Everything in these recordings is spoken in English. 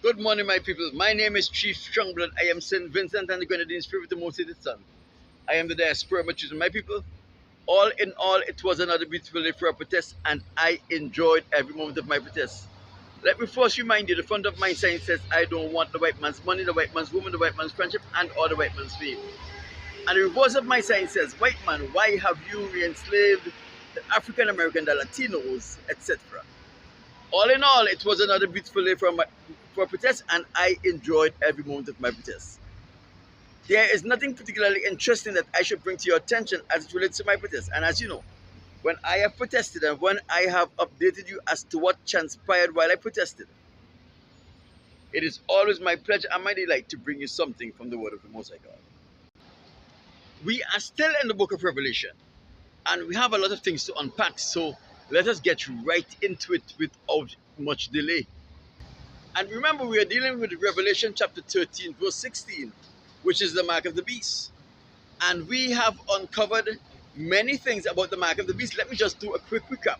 Good morning, my people. My name is Chief Strongblood. I am St. Vincent and the Grenadines Free with the Most Hated Son. I am the diaspora choosing my people. All in all, it was another beautiful day for a protest, and I enjoyed every moment of my protest. Let me first remind you, the front of my sign says, I don't want the white man's money, the white man's woman, the white man's friendship, and all the white man's fame. And the reverse of my sign says, white man, why have you re-enslaved the African American, the Latinos, etc. All in all, it was another beautiful day for a protest, and I enjoyed every moment of my protest. There is nothing particularly interesting that I should bring to your attention as it relates to my protest. And as you know, when I have protested and when I have updated you as to what transpired while I protested, it is always my pleasure and my delight to bring you something from the word of the Most High God. We are still in the book of Revelation, and we have a lot of things to unpack, so let us get right into it without much delay. And remember, we are dealing with Revelation chapter 13, verse 16, which is the mark of the beast. And we have uncovered many things about the mark of the beast. Let me just do a quick recap.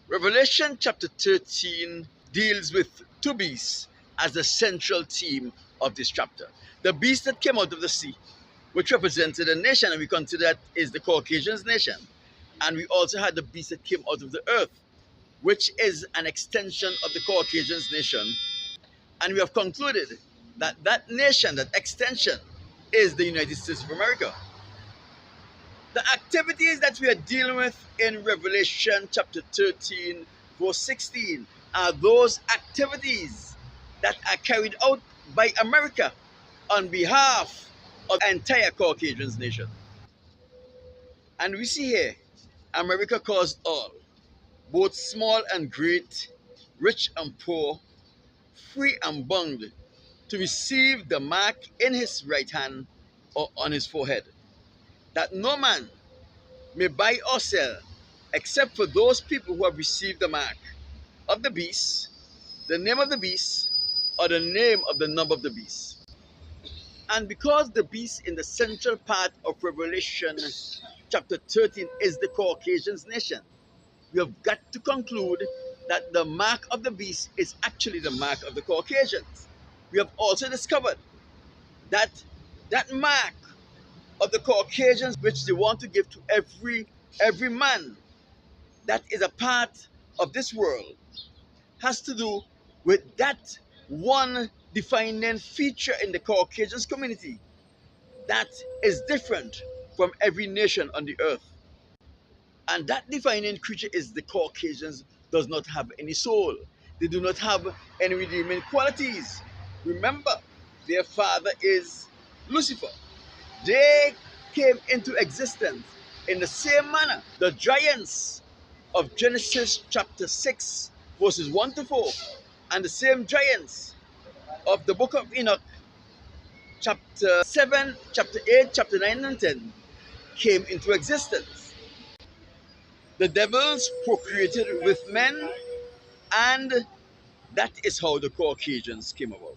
Revelation chapter 13 deals with two beasts as the central theme of this chapter. The beast that came out of the sea, which represented a nation, and we consider that is the Caucasians nation. And we also had the beast that came out of the earth, which is an extension of the Caucasians nation. And we have concluded that that nation, that extension, is the United States of America. The activities that we are dealing with in Revelation chapter 13, verse 16, are those activities that are carried out by America on behalf of the entire Caucasians nation. And we see here, America caused all, both small and great, rich and poor, free and bond, to receive the mark in his right hand or on his forehead, that no man may buy or sell except for those people who have received the mark of the beast, the name of the beast, or the name of the number of the beast. And because the beast in the central part of Revelation chapter 13 is the Caucasians nation, we have got to conclude that the mark of the beast is actually the mark of the Caucasians. We have also discovered that that mark of the Caucasians, which they want to give to every man that is a part of this world, has to do with that one defining feature in the Caucasians community that is different from every nation on the earth. And that defining creature is the Caucasians does not have any soul. They do not have any redeeming qualities. Remember, their father is Lucifer. They came into existence in the same manner. The giants of Genesis chapter 6, verses 1 to 4, and the same giants of the book of Enoch, chapter 7, chapter 8, chapter 9, and 10, came into existence. The devils procreated with men, and that is how the Caucasians came about.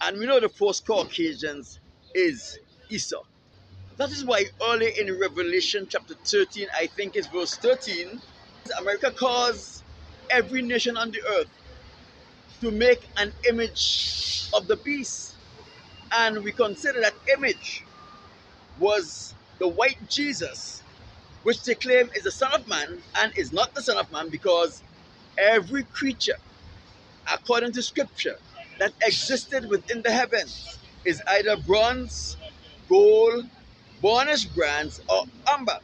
And we know the first Caucasians is Esau. That is why early in Revelation chapter 13, I think it's verse 13, America caused every nation on the earth to make an image of the beast. And we consider that image was the white Jesus, which they claim is the Son of Man and is not the Son of Man, because every creature, according to Scripture, that existed within the heavens is either bronze, gold, burnished bronze, or amber,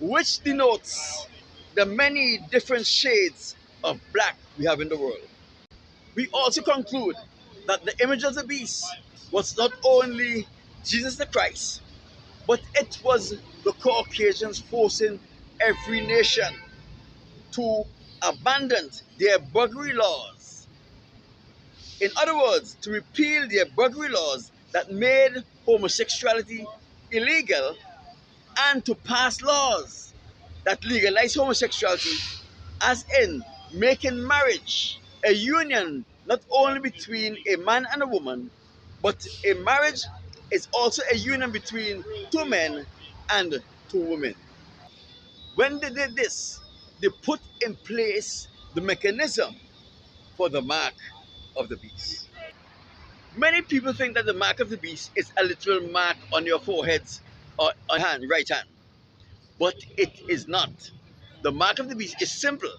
which denotes the many different shades of black we have in the world. We also conclude that the image of the beast was not only Jesus the Christ, but it was the Caucasians forcing every nation to abandon their buggery laws. In other words, to repeal their buggery laws that made homosexuality illegal, and to pass laws that legalize homosexuality, as in making marriage a union not only between a man and a woman, but a marriage is also a union between two men and two women. When they did this, they put in place the mechanism for the mark of the beast. Many people think that the mark of the beast is a literal mark on your foreheads or on your hand, right hand. But it is not. The mark of the beast is simple.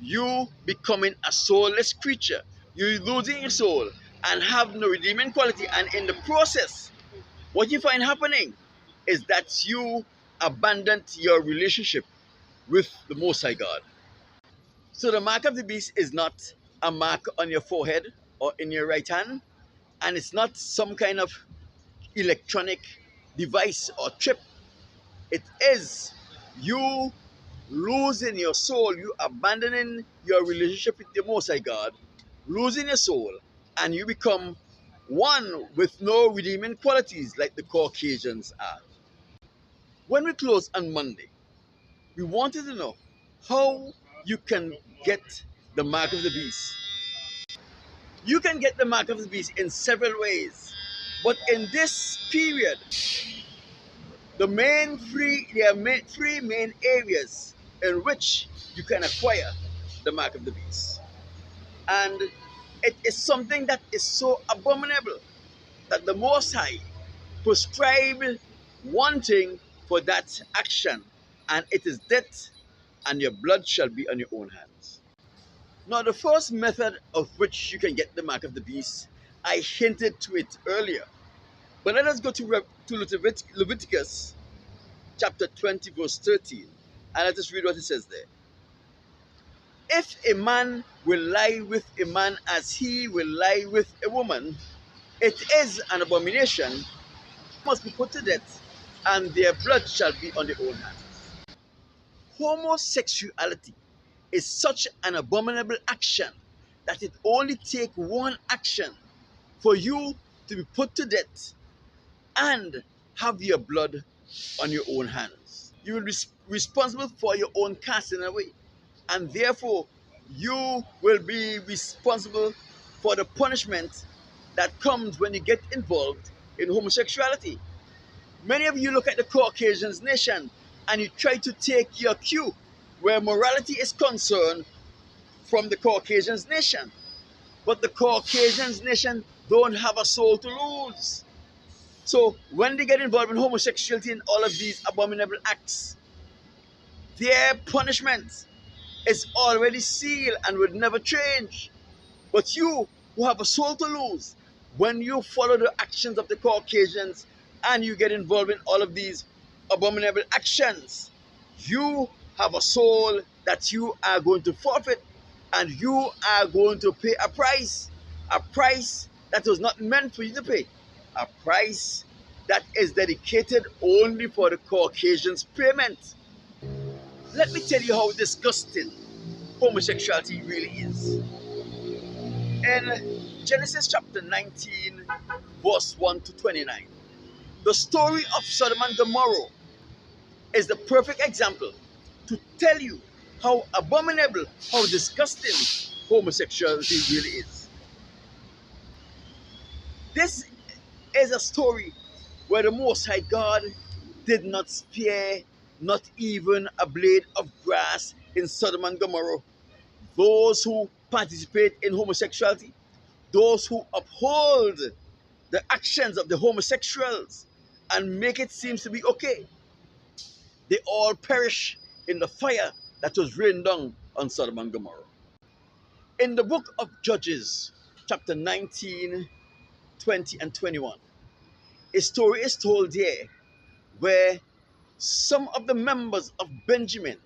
You becoming a soulless creature. You losing your soul and have no redeeming quality. And in the process, what you find happening is that you abandon your relationship with the Most High God. So the mark of the beast is not a mark on your forehead or in your right hand, and it's not some kind of electronic device or chip. It is you losing your soul, you abandoning your relationship with the Most High God, losing your soul, and you become one with no redeeming qualities like the Caucasians are. When we close on Monday, we wanted to know how you can get the mark of the beast. You can get the mark of the beast in several ways, but in this period, there are three main areas in which you can acquire the mark of the beast. And it is something that is so abominable that the Most High prescribed one thing for that action, and it is death, and your blood shall be on your own hands. Now, the first method of which you can get the mark of the beast, I hinted to it earlier. But let us go to Leviticus chapter 20, verse 13, and let us read what it says there. If a man will lie with a man as he will lie with a woman, it is an abomination, must be put to death, and their blood shall be on their own hands. Homosexuality is such an abominable action that it only takes one action for you to be put to death and have your blood on your own hands. You will be responsible for your own casting away, and therefore you will be responsible for the punishment that comes when you get involved in homosexuality. Many of you look at the Caucasian nation and you try to take your cue where morality is concerned from the Caucasian nation. But the Caucasian nation don't have a soul to lose. So when they get involved in homosexuality and all of these abominable acts, their punishment is already sealed and would never change. But you who have a soul to lose, when you follow the actions of the Caucasians and you get involved in all of these abominable actions, you have a soul that you are going to forfeit, and you are going to pay a price that was not meant for you to pay, a price that is dedicated only for the Caucasians' payment. Let me tell you how disgusting homosexuality really is. In Genesis chapter 19, verse 1 to 29, the story of Sodom and Gomorrah is the perfect example to tell you how abominable, how disgusting homosexuality really is. This is a story where the Most High God did not spare not even a blade of grass in Sodom and Gomorrah. Those who participate in homosexuality, those who uphold the actions of the homosexuals and make it seem to be okay, they all perish in the fire that was rained down on Sodom and Gomorrah. In the book of Judges, chapter 19, 20, and 21, a story is told here where some of the members of Benjamin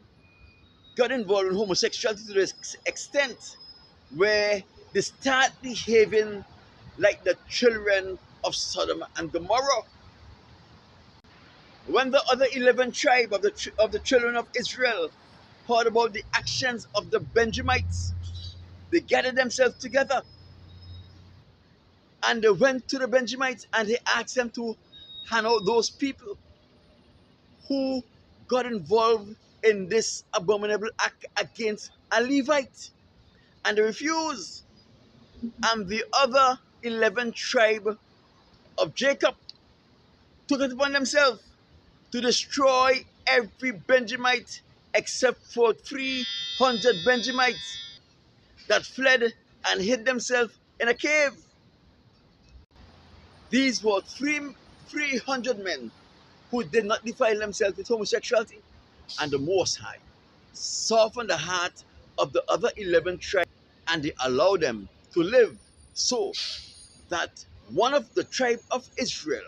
got involved in homosexuality to the extent where they start behaving like the children of Sodom and Gomorrah. When the other 11 tribes of the children of Israel heard about the actions of the Benjamites, they gathered themselves together and they went to the Benjamites and they asked them to hand out those people who got involved in this abominable act against a Levite. And they refused. And the other 11 tribes of Jacob took it upon themselves to destroy every Benjamite except for 300 Benjamites that fled and hid themselves in a cave. These were 300 men who did not defile themselves with homosexuality, and the Most High softened the heart of the other 11 tribes, and they allowed them to live, so that one of the tribe of Israel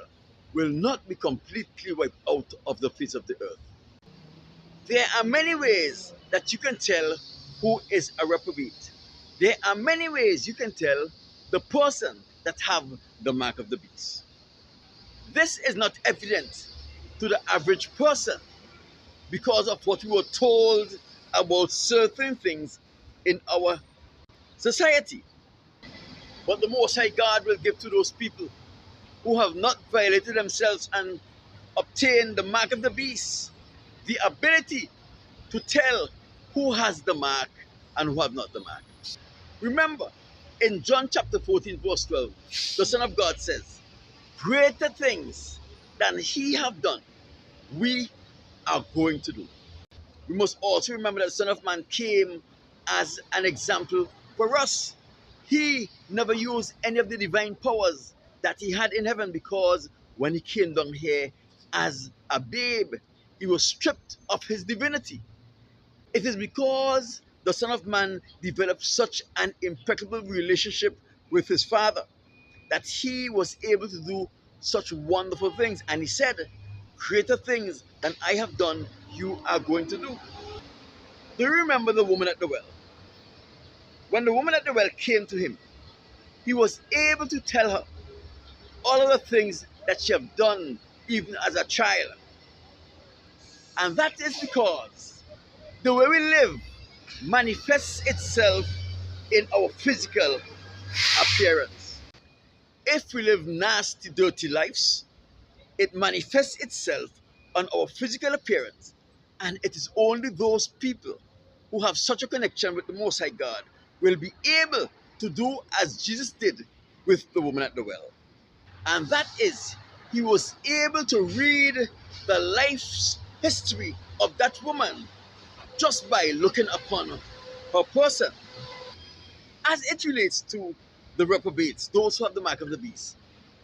will not be completely wiped out of the face of the earth. There are many ways that you can tell who is a reprobate. There are many ways you can tell the person that have the mark of the beast. This is not evident to the average person because of what we were told about certain things in our society. But the Most High God will give to those people who have not violated themselves and obtained the mark of the beast the ability to tell who has the mark and who have not the mark. Remember, in John chapter 14, verse 12, the Son of God says, greater things than he have done, we are going to do. We must also remember that the Son of Man came as an example for us. He never used any of the divine powers that he had in heaven, because when he came down here as a babe, he was stripped of his divinity. It is because the Son of Man developed such an impeccable relationship with his Father that he was able to do such wonderful things. And he said, greater things than I have done, you are going to do. Do you remember the woman at the well? When the woman at the well came to him, he was able to tell her all of the things that she had done even as a child. And that is because the way we live manifests itself in our physical appearance. If we live nasty, dirty lives, it manifests itself on our physical appearance. And it is only those people who have such a connection with the Most High God will be able to do as Jesus did with the woman at the well. And that is, he was able to read the life's history of that woman just by looking upon her person. As it relates to the reprobates, those who have the mark of the beast,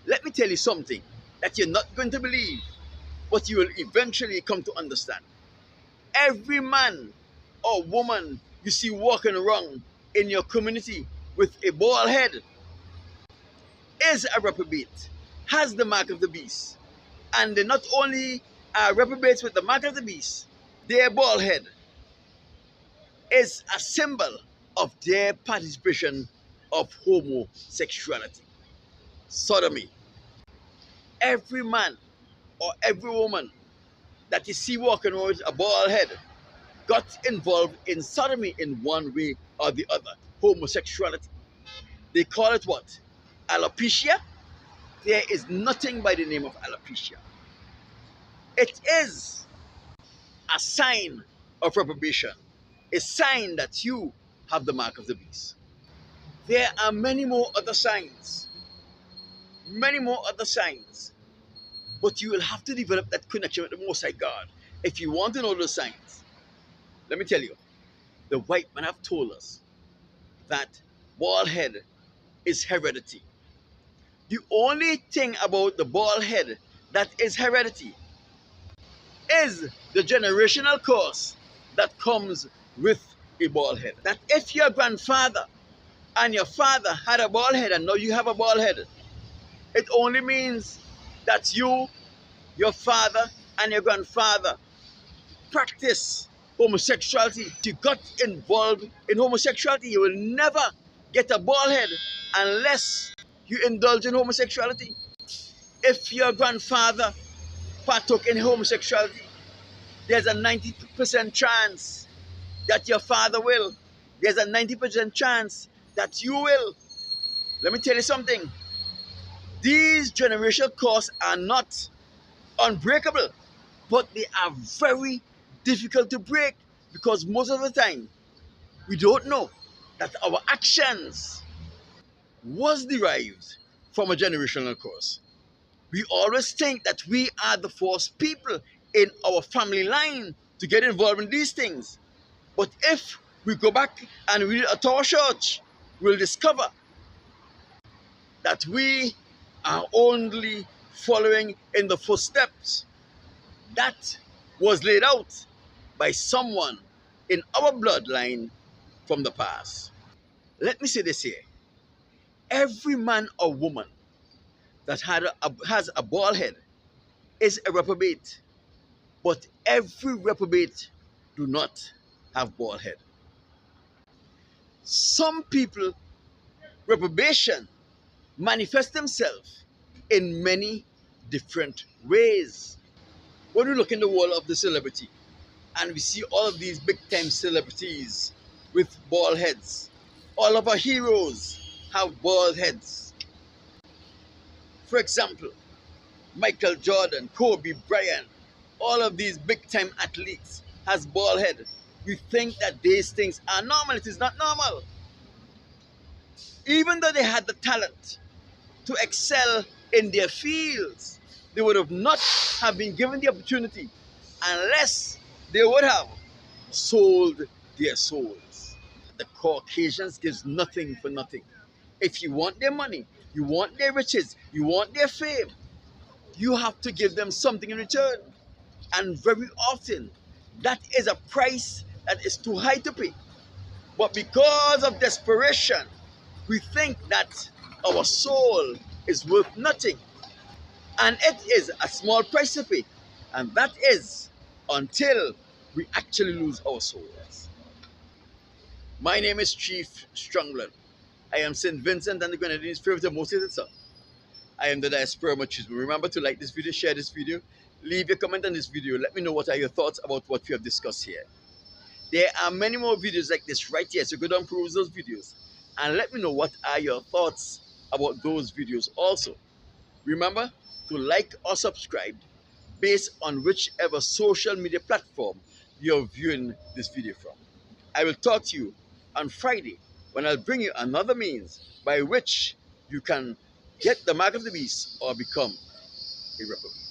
let me tell you something that you're not going to believe, but you will eventually come to understand. Every man or woman you see walking around in your community with a bald head is a reprobate, has the mark of the beast. And they not only are reprobates with the mark of the beast, their bald head is a symbol of their participation of homosexuality, sodomy. Every man or every woman that you see walking around with a bald head got involved in sodomy in one way or the other, homosexuality. They call it what? Alopecia? There is nothing by the name of alopecia. It is a sign of reprobation, a sign that you have the mark of the beast. There are many more other signs, but you will have to develop that connection with the Most High God if you want to know those signs. Let me tell you, the white men have told us that bald head is heredity. The only thing about the bald head that is heredity is the generational curse that comes with a bald head. That if your grandfather and your father had a bald head and now you have a bald head, it only means that you, your father, and your grandfather practice homosexuality. If you got involved in homosexuality, you will never get a bald head unless you indulge in homosexuality. If your grandfather partook in homosexuality, there's a 90% chance that your father will. There's a 90% chance that you will. Let me tell you something. These generational curses are not unbreakable, but they are very difficult to break, because most of the time we don't know that our actions was derived from a generational curse. We always think that we are the first people in our family line to get involved in these things. But if we go back and read at our church, we'll discover that we are only following in the footsteps that was laid out by someone in our bloodline from the past. Let me say this here. Every man or woman that has a bald head is a reprobate, but every reprobate do not have bald head. Some people, reprobation manifest themselves in many different ways. When we look in the world of the celebrity and we see all of these big time celebrities with bald heads, all of our heroes have bald heads. For example, Michael Jordan, Kobe Bryant, all of these big time athletes has bald head. We think that these things are normal. It is not normal. Even though they had the talent to excel in their fields, they would have not have been given the opportunity unless they would have sold their souls. The Caucasians gives nothing for nothing. If you want their money, you want their riches, you want their fame, you have to give them something in return. And very often, that is a price that is too high to pay. But because of desperation, we think that our soul is worth nothing. And it is a small price to pay. And that is until we actually lose our souls. My name is Chief Strongland. I am St. Vincent and the Grenadines' favorite and most hated son. I am the Diaspora Machismo. Remember to like this video, share this video, leave your comment on this video. Let me know what are your thoughts about what we have discussed here. There are many more videos like this right here, so go down and peruse those videos. And let me know what are your thoughts about those videos also. Remember to like or subscribe based on whichever social media platform you're viewing this video from. I will talk to you on Friday when I'll bring you another means by which you can get the mark of the beast or become a reprobate.